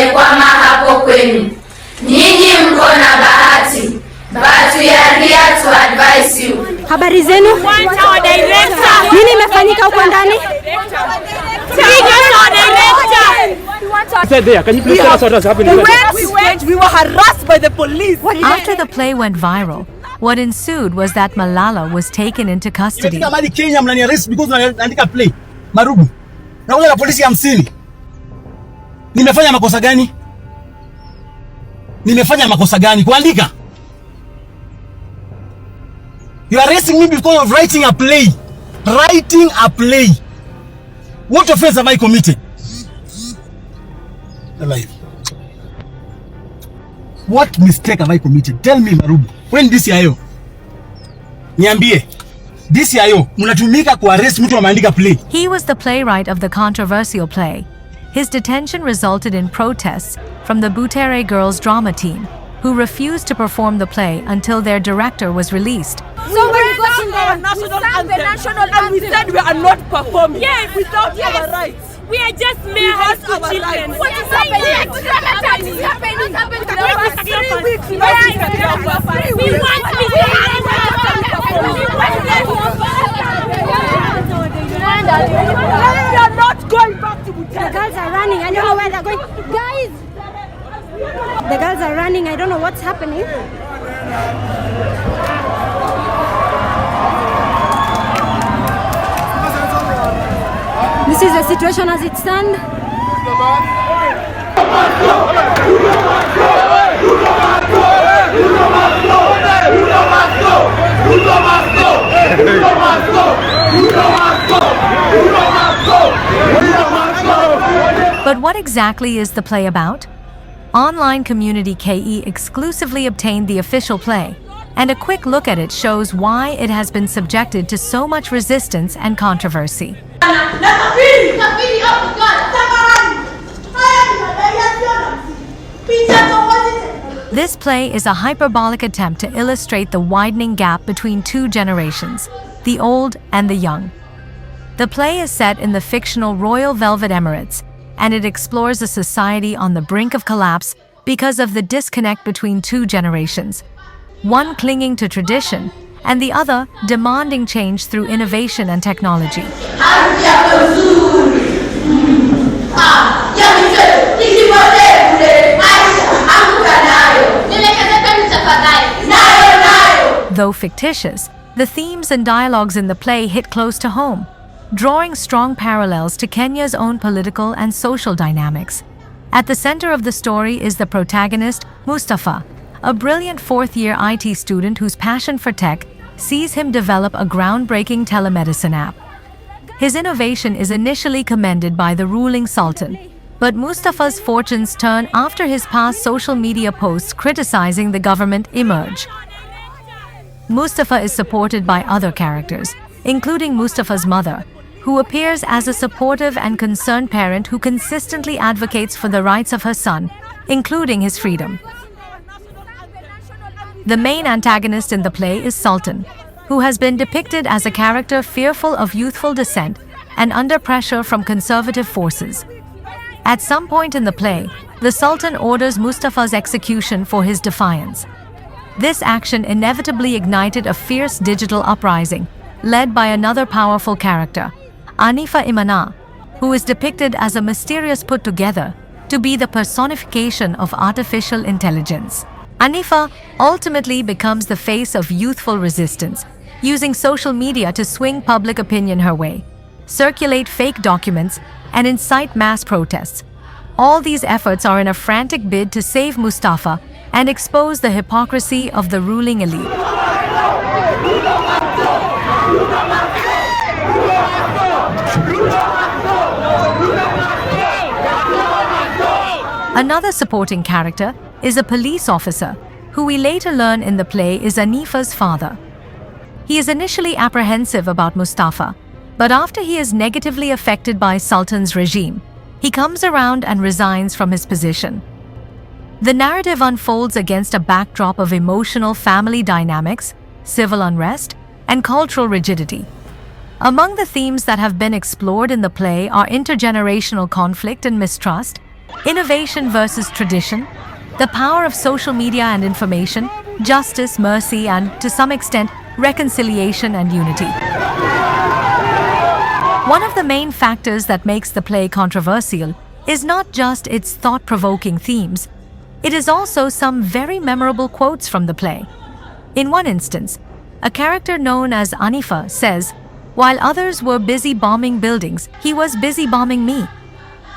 imekwama hapo kwenu. Nyinyi mko na bahati. But we are here to advise you. Habari zenu? Nini imefanyika huko ndani? We were harassed by the police. After the play went viral, what ensued was that Malala was taken into custody. Kenya mnani arrest because naandika play. Marubu. Nakuja na polisi 50. Nimefanya makosa gani? Kuandika. You are arresting me because of writing a play. What offense have I committed? Alive. What mistake have I committed? Tell me, Marubu. When this yayo? Niambie. This yayo, mnatumika ku arrest mtu ameandika play. He was the playwright of the controversial play. His detention resulted in protests from the Butere girls drama team, who refused to perform the play until their director was released. So we got in there, we sang the national anthem, and we said we are not performing. Yes, without our rights. We are just mere high school children. What is happening? What is happening? We want We are not going back to Butere. The girls are running. I don't know where they're going. Guys! The girls are running. I don't know what's happening. This is the situation as it stands. But what exactly is the play about? Online community KE exclusively obtained the official play, and a quick look at it shows why it has been subjected to so much resistance and controversy. This play is a hyperbolic attempt to illustrate the widening gap between two generations, the old and the young. The play is set in the fictional Royal Velvet Emirates, and it explores a society on the brink of collapse because of the disconnect between two generations, one clinging to tradition and the other demanding change through innovation and technology. Though fictitious, the themes and dialogues in the play hit close to home, drawing strong parallels to Kenya's own political and social dynamics. At the center of the story is the protagonist, Mustafa, a brilliant fourth-year IT student whose passion for tech sees him develop a groundbreaking telemedicine app. His innovation is initially commended by the ruling sultan, but Mustafa's fortunes turn after his past social media posts criticizing the government emerge. Mustafa is supported by other characters, including Mustafa's mother, who appears as a supportive and concerned parent who consistently advocates for the rights of her son, including his freedom. The main antagonist in the play is Sultan, who has been depicted as a character fearful of youthful dissent and under pressure from conservative forces. At some point in the play, the Sultan orders Mustafa's execution for his defiance. This action inevitably ignited a fierce digital uprising, led by another powerful character, Anifa Imana, who is depicted as a mysterious put-together to be the personification of artificial intelligence. Anifa ultimately becomes the face of youthful resistance, using social media to swing public opinion her way, circulate fake documents, and incite mass protests. All these efforts are in a frantic bid to save Mustafa and expose the hypocrisy of the ruling elite. Another supporting character is a police officer, who we later learn in the play is Anifa's father. He is initially apprehensive about Mustafa, but after he is negatively affected by Sultan's regime, he comes around and resigns from his position. The narrative unfolds against a backdrop of emotional family dynamics, civil unrest, and cultural rigidity. Among the themes that have been explored in the play are intergenerational conflict and mistrust, Innovation versus tradition, the power of social media and information, justice, mercy, and, to some extent, reconciliation and unity. One of the main factors that makes the play controversial is not just its thought-provoking themes, it is also some very memorable quotes from the play. In one instance, a character known as Anifa says, "While others were busy bombing buildings, he was busy bombing me."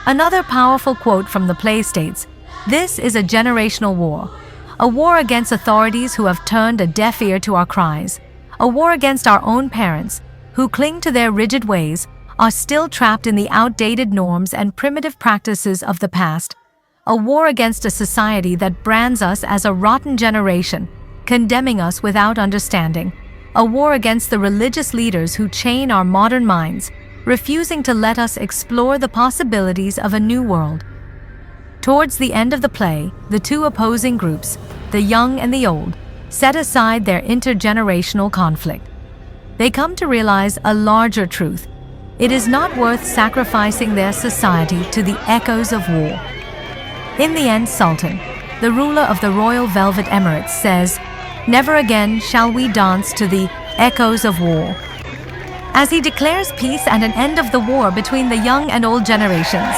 Another powerful quote from the play states, "This is a generational war. A war against authorities who have turned a deaf ear to our cries. A war against our own parents, who cling to their rigid ways, are still trapped in the outdated norms and primitive practices of the past. A war against a society that brands us as a rotten generation, condemning us without understanding. A war against the religious leaders who chain our modern minds, refusing to let us explore the possibilities of a new world." Towards the end of the play, the two opposing groups, the young and the old, set aside their intergenerational conflict. They come to realize a larger truth. It is not worth sacrificing their society to the echoes of war. In the end, Sultan, the ruler of the Royal Velvet Emirates, says, "Never again shall we dance to the echoes of war," as he declares peace and an end of the war between the young and old generations.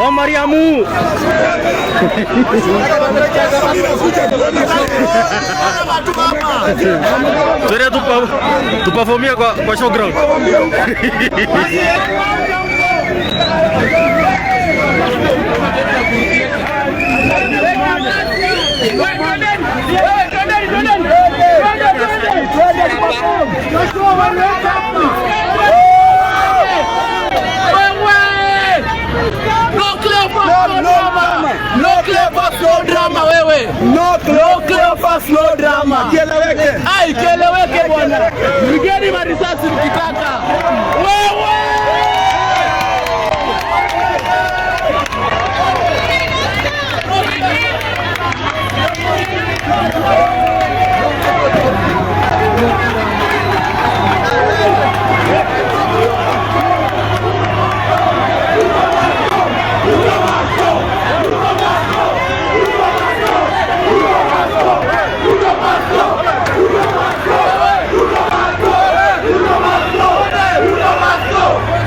Oh Mariamu. Tuende tupafomia kwa showground. No drama. Kieleweke. Ai, kieleweke bwana. Mgeni marisasi mkitaka. Wewe! Ruto must go!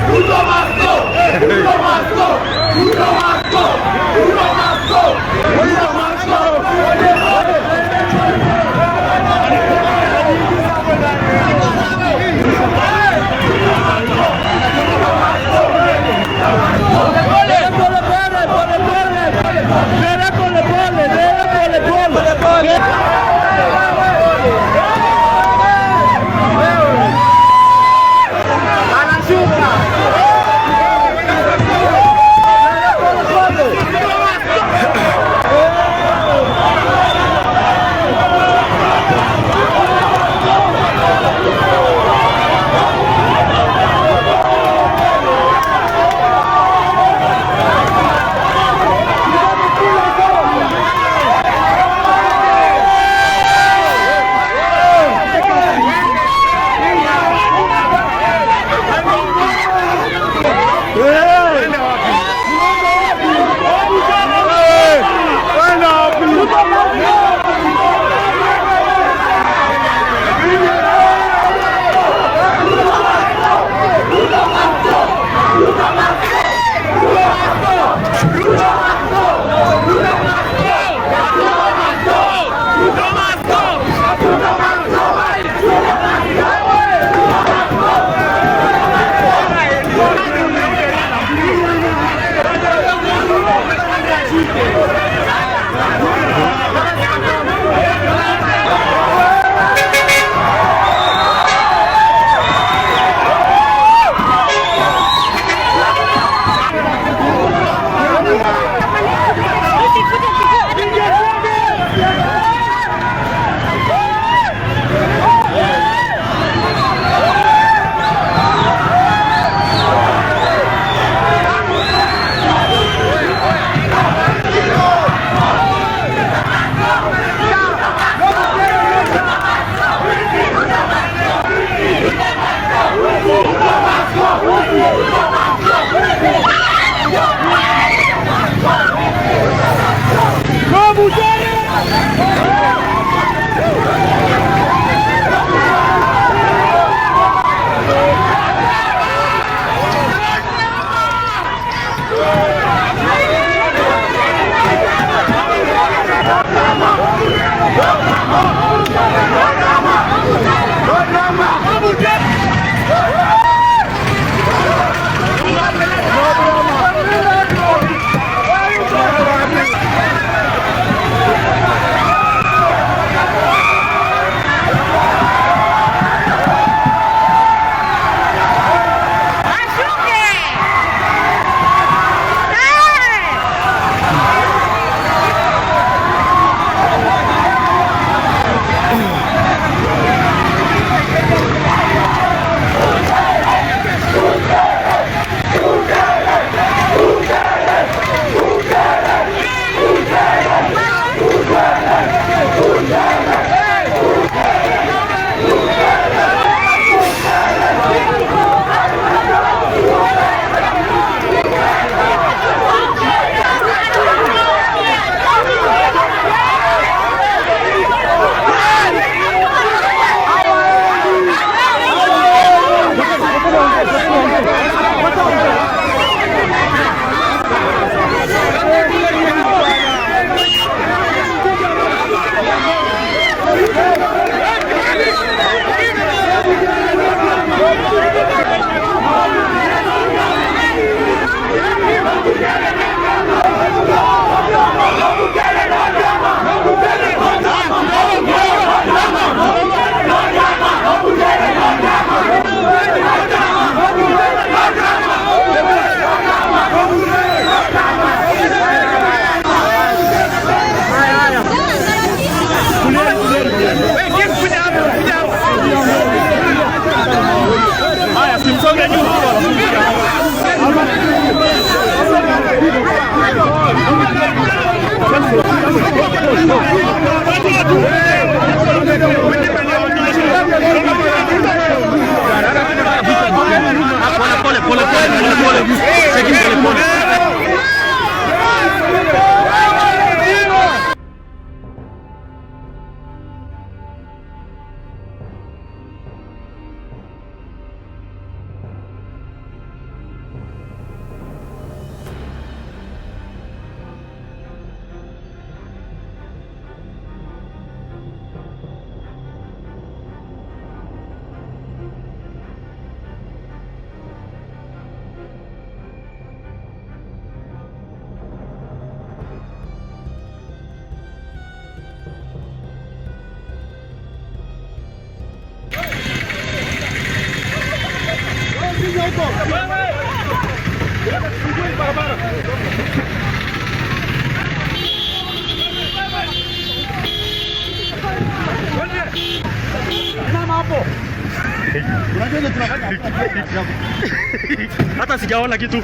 Hata sijaona kitu.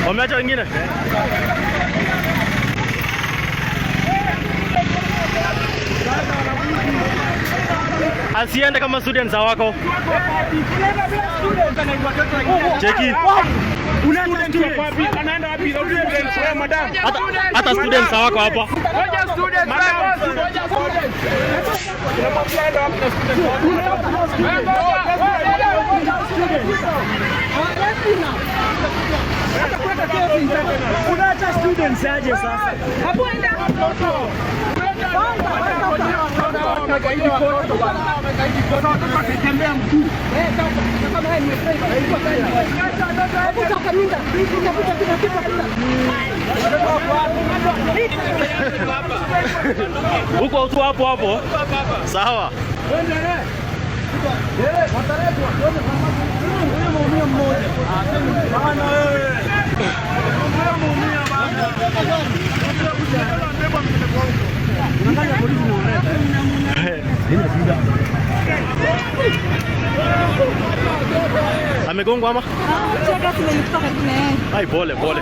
Wameacha wengine. Asiende kama students hawako. Cheki. Anaenda wapi? Madam. Hata students hawako hapa. Ngoja students. Unaacha students aje sasa? Hapo enda. Huko tu hapo. Sawa. Amegongwa ama? Ai, pole. Pole.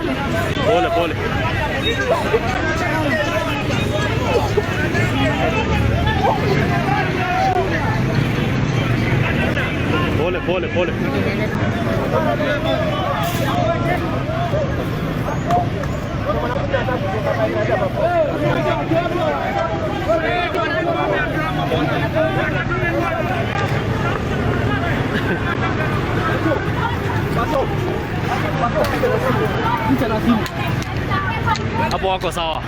Hapo wako sawa.